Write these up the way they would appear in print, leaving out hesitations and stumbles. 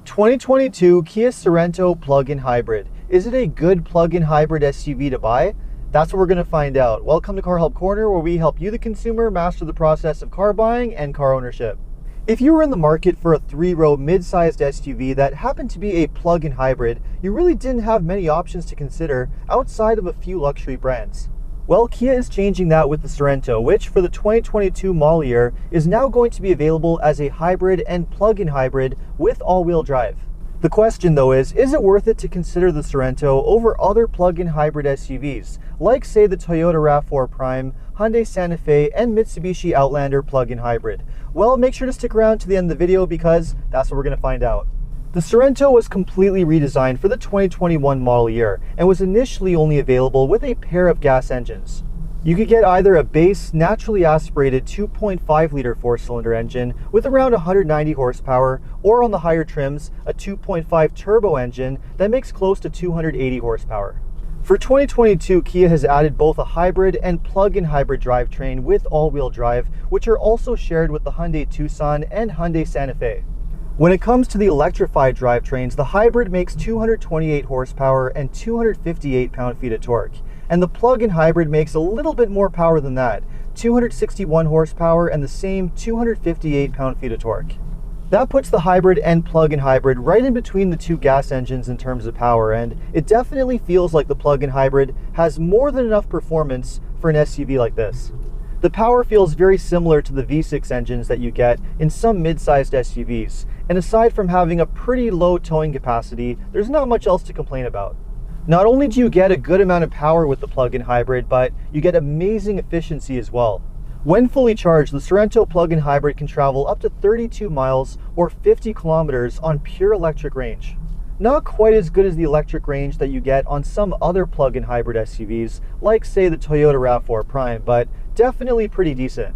2022 Kia Sorento plug-in hybrid. Is it a good plug-in hybrid SUV to buy? That's what we're going to find out. Welcome to Car Help Corner, where we help you, the consumer, master the process of car buying and car ownership. If you were in the market for a 3-row mid-sized SUV that happened to be a plug-in hybrid, you really didn't have many options to consider outside of a few luxury brands. Well, Kia is changing that with the Sorento, which for the 2022 model year is now going to be available as a hybrid and plug-in hybrid with all-wheel drive. The question though is it worth it to consider the Sorento over other plug-in hybrid SUVs, like say the Toyota RAV4 Prime, Hyundai Santa Fe, and Mitsubishi Outlander plug-in hybrid? Well, make sure to stick around to the end of the video because that's what we're going to find out. The Sorento was completely redesigned for the 2021 model year and was initially only available with a pair of gas engines. You could get either a base, naturally aspirated 2.5-liter 4-cylinder engine with around 190 horsepower, or on the higher trims, a 2.5 turbo engine that makes close to 280 horsepower. For 2022, Kia has added both a hybrid and plug-in hybrid drivetrain with all-wheel drive, which are also shared with the Hyundai Tucson and Hyundai Santa Fe. When it comes to the electrified drivetrains, the hybrid makes 228 horsepower and 258 pound-feet of torque, and the plug-in hybrid makes a little bit more power than that, 261 horsepower and the same 258 pound-feet of torque. That puts the hybrid and plug-in hybrid right in between the two gas engines in terms of power, and it definitely feels like the plug-in hybrid has more than enough performance for an SUV like this. The power feels very similar to the V6 engines that you get in some mid-sized SUVs, and aside from having a pretty low towing capacity, there's not much else to complain about. Not only do you get a good amount of power with the plug-in hybrid, but you get amazing efficiency as well. When fully charged, the Sorento plug-in hybrid can travel up to 32 miles or 50 kilometers on pure electric range. Not quite as good as the electric range that you get on some other plug-in hybrid SUVs, like say the Toyota RAV4 Prime, but definitely pretty decent.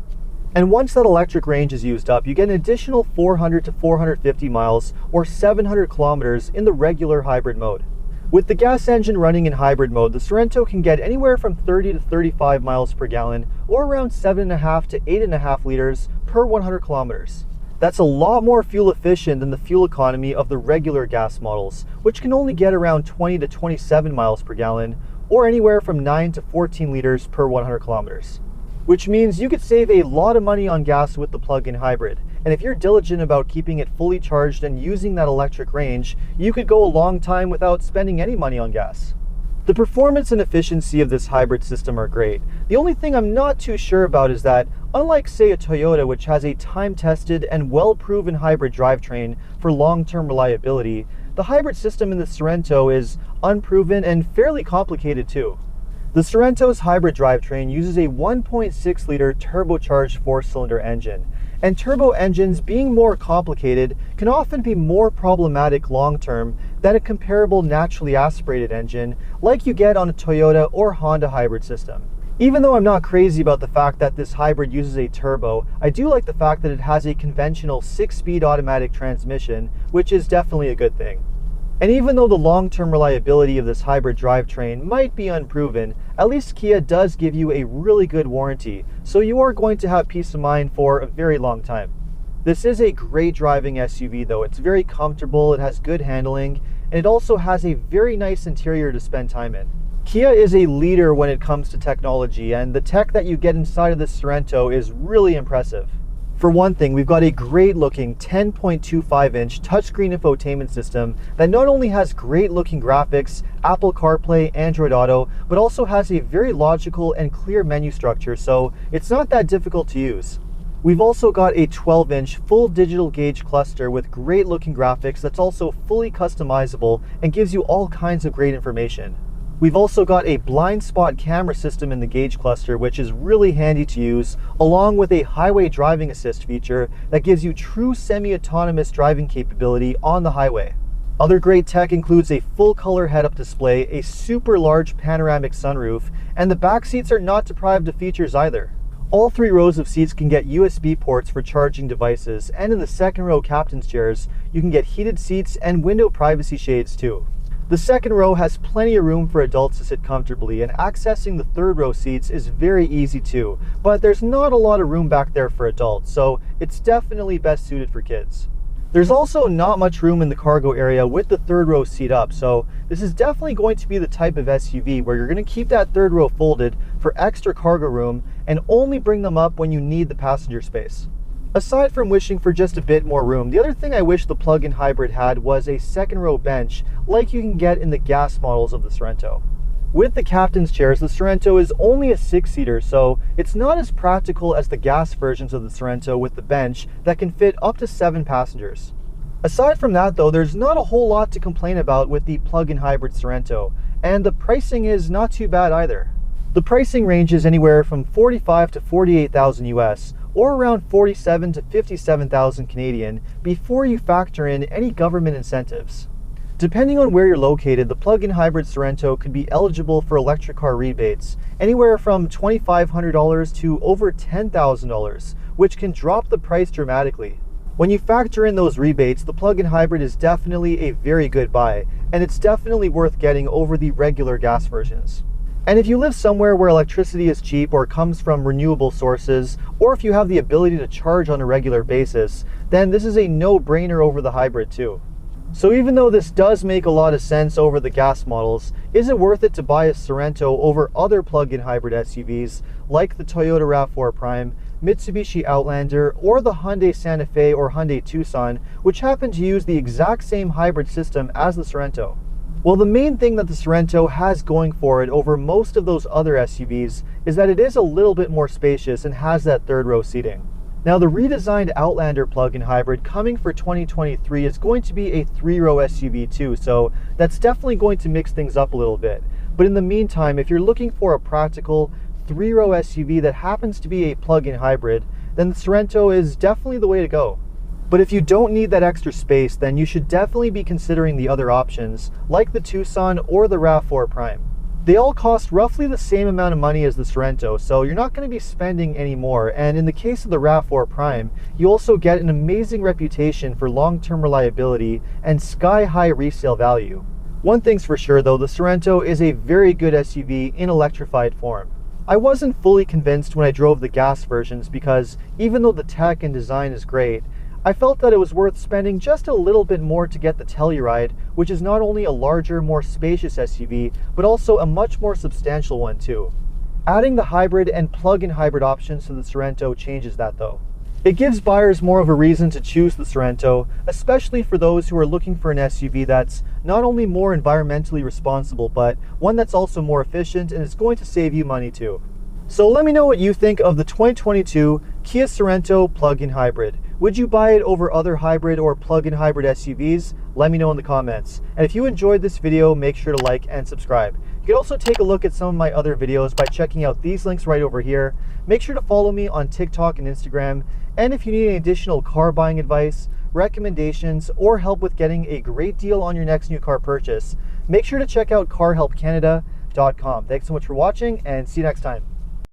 And once that electric range is used up, you get an additional 400 to 450 miles or 700 kilometers in the regular hybrid mode. With the gas engine running in hybrid mode, the Sorento can get anywhere from 30 to 35 miles per gallon, or around 7.5 to 8.5 liters per 100 kilometers. That's a lot more fuel efficient than the fuel economy of the regular gas models, which can only get around 20 to 27 miles per gallon, or anywhere from 9 to 14 liters per 100 kilometers. Which means you could save a lot of money on gas with the plug-in hybrid. And if you're diligent about keeping it fully charged and using that electric range, you could go a long time without spending any money on gas. The performance and efficiency of this hybrid system are great. The only thing I'm not too sure about is that, unlike say a Toyota, which has a time-tested and well-proven hybrid drivetrain for long-term reliability, the hybrid system in the Sorento is unproven and fairly complicated too. The Sorento's hybrid drivetrain uses a 1.6-liter turbocharged 4-cylinder engine, and turbo engines, being more complicated, can often be more problematic long-term than a comparable naturally aspirated engine like you get on a Toyota or Honda hybrid system. Even though I'm not crazy about the fact that this hybrid uses a turbo, I do like the fact that it has a conventional 6-speed automatic transmission, which is definitely a good thing. And even though the long-term reliability of this hybrid drivetrain might be unproven, at least Kia does give you a really good warranty, so you are going to have peace of mind for a very long time. This is a great driving SUV though. It's very comfortable, it has good handling, and it also has a very nice interior to spend time in. Kia is a leader when it comes to technology, and the tech that you get inside of this Sorento is really impressive. For one thing, we've got a great looking 10.25-inch touchscreen infotainment system that not only has great looking graphics, Apple CarPlay, Android Auto, but also has a very logical and clear menu structure, so it's not that difficult to use. We've also got a 12-inch full digital gauge cluster with great looking graphics that's also fully customizable and gives you all kinds of great information. We've also got a blind spot camera system in the gauge cluster, which is really handy to use, along with a highway driving assist feature that gives you true semi-autonomous driving capability on the highway. Other great tech includes a full color head-up display, a super large panoramic sunroof, and the back seats are not deprived of features either. All 3 rows of seats can get USB ports for charging devices, and in the second row captain's chairs, you can get heated seats and window privacy shades too. The second row has plenty of room for adults to sit comfortably, and accessing the third row seats is very easy too, but there's not a lot of room back there for adults, so it's definitely best suited for kids. There's also not much room in the cargo area with the third row seat up, so this is definitely going to be the type of SUV where you're going to keep that third row folded for extra cargo room and only bring them up when you need the passenger space. Aside from wishing for just a bit more room, the other thing I wish the plug-in hybrid had was a second row bench like you can get in the gas models of the Sorento. With the captain's chairs, the Sorento is only a 6-seater, so it's not as practical as the gas versions of the Sorento with the bench that can fit up to 7 passengers. Aside from that though, there's not a whole lot to complain about with the plug-in hybrid Sorento, and the pricing is not too bad either. The pricing ranges anywhere from $45,000 to $48,000 US, or around $47,000 to $57,000 Canadian before you factor in any government incentives. Depending on where you're located, the plug-in hybrid Sorento could be eligible for electric car rebates, anywhere from $2,500 to over $10,000, which can drop the price dramatically. When you factor in those rebates, the plug-in hybrid is definitely a very good buy, and it's definitely worth getting over the regular gas versions. And if you live somewhere where electricity is cheap or comes from renewable sources, or if you have the ability to charge on a regular basis, then this is a no-brainer over the hybrid too. So even though this does make a lot of sense over the gas models, is it worth it to buy a Sorento over other plug-in hybrid SUVs like the Toyota RAV4 Prime, Mitsubishi Outlander, or the Hyundai Santa Fe or Hyundai Tucson, which happen to use the exact same hybrid system as the Sorento? Well, the main thing that the Sorento has going for it over most of those other SUVs is that it is a little bit more spacious and has that third row seating. Now, the redesigned Outlander plug-in hybrid coming for 2023 is going to be a 3-row SUV too, so that's definitely going to mix things up a little bit. But in the meantime, if you're looking for a practical 3-row SUV that happens to be a plug-in hybrid, then the Sorento is definitely the way to go. But if you don't need that extra space, then you should definitely be considering the other options, like the Tucson or the RAV4 Prime. They all cost roughly the same amount of money as the Sorento, so you're not going to be spending any more, and in the case of the RAV4 Prime, you also get an amazing reputation for long-term reliability and sky-high resale value. One thing's for sure though, the Sorento is a very good SUV in electrified form. I wasn't fully convinced when I drove the gas versions because even though the tech and design is great, I felt that it was worth spending just a little bit more to get the Telluride, which is not only a larger, more spacious SUV, but also a much more substantial one too. Adding the hybrid and plug-in hybrid options to the Sorento changes that though. It gives buyers more of a reason to choose the Sorento, especially for those who are looking for an SUV that's not only more environmentally responsible, but one that's also more efficient and is going to save you money too. So let me know what you think of the 2022 Kia Sorento plug-in hybrid. Would you buy it over other hybrid or plug-in hybrid SUVs? Let me know in the comments. And if you enjoyed this video, make sure to like and subscribe. You can also take a look at some of my other videos by checking out these links right over here. Make sure to follow me on TikTok and Instagram. And if you need any additional car buying advice, recommendations, or help with getting a great deal on your next new car purchase, make sure to check out carhelpcanada.com. Thanks so much for watching and see you next time.